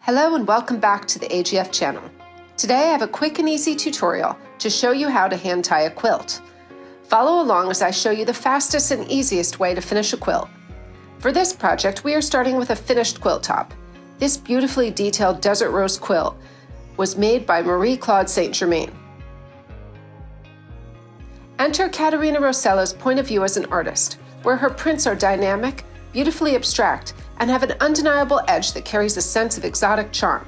Hello and welcome back to the AGF channel. Today I have a quick and easy tutorial to show you how to hand tie a quilt. Follow along as I show you the fastest and easiest way to finish a quilt. For this project we are starting with a finished quilt top. This beautifully detailed Desert Rose Quilt was made by Marie Claude St. Germaine. Enter Katarina Roccella's point of view as an artist, where her prints are dynamic, beautifully abstract, and have an undeniable edge that carries a sense of exotic charm.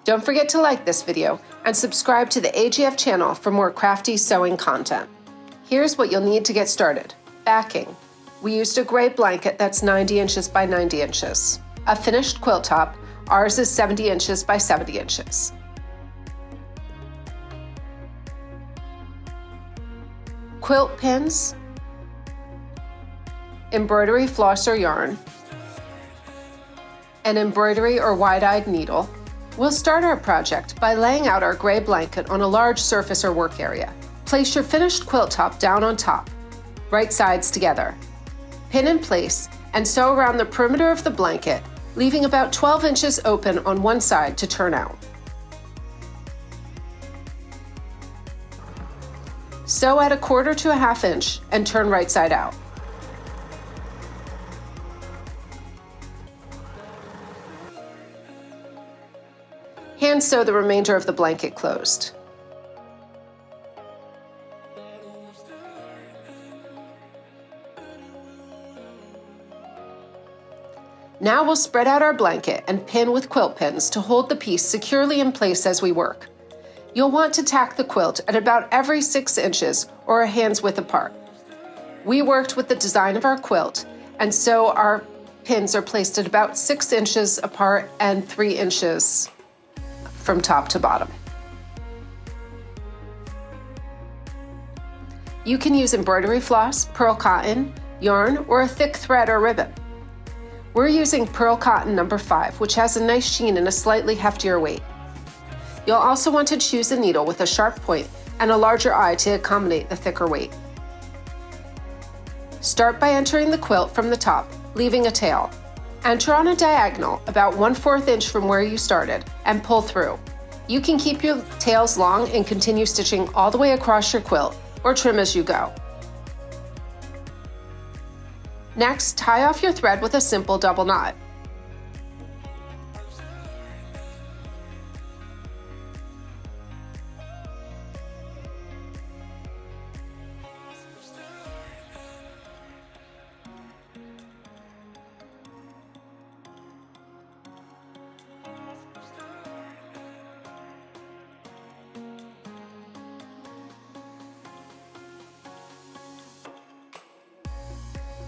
Don't forget to like this video and subscribe to the AGF channel for more crafty sewing content. Here's what you'll need to get started. Backing. We used a gray blanket that's 90 inches by 90 inches. A finished quilt top, ours is 70 inches by 70 inches. Quilt pins, embroidery floss or yarn, an embroidery or wide-eyed needle. We'll start our project by laying out our gray blanket on a large surface or work area. Place your finished quilt top down on top, right sides together. Pin in place and sew around the perimeter of the blanket, leaving about 12 inches open on one side to turn out. Sew at 1/4 to 1/2 inch and turn right side out. Hand sew the remainder of the blanket closed. Now we'll spread out our blanket and pin with quilt pins to hold the piece securely in place as we work. You'll want to tack the quilt at about every 6 inches or a hand's width apart. We worked with the design of our quilt, and so our pins are placed at about 6 inches apart and 3 inches from top to bottom. You can use embroidery floss, pearl cotton, yarn, or a thick thread or ribbon. We're using pearl cotton number 5, which has a nice sheen and a slightly heftier weight. You'll also want to choose a needle with a sharp point and a larger eye to accommodate the thicker weight. Start by entering the quilt from the top, leaving a tail. Enter on a diagonal about 1/4 inch from where you started and pull through. You can keep your tails long and continue stitching all the way across your quilt, or trim as you go. Next, tie off your thread with a simple double knot.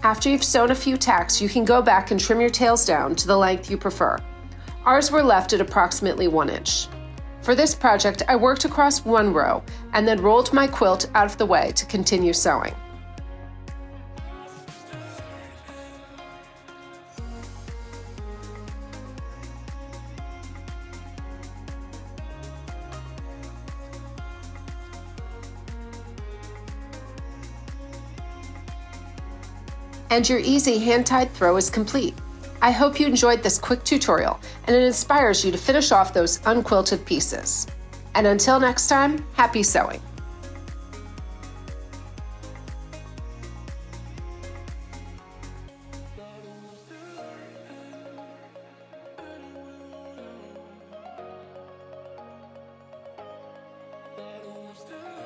After you've sewn a few tacks, you can go back and trim your tails down to the length you prefer. Ours were left at approximately 1 inch. For this project, I worked across one row and then rolled my quilt out of the way to continue sewing. And your easy hand-tied throw is complete. I hope you enjoyed this quick tutorial and it inspires you to finish off those unquilted pieces. And until next time, happy sewing!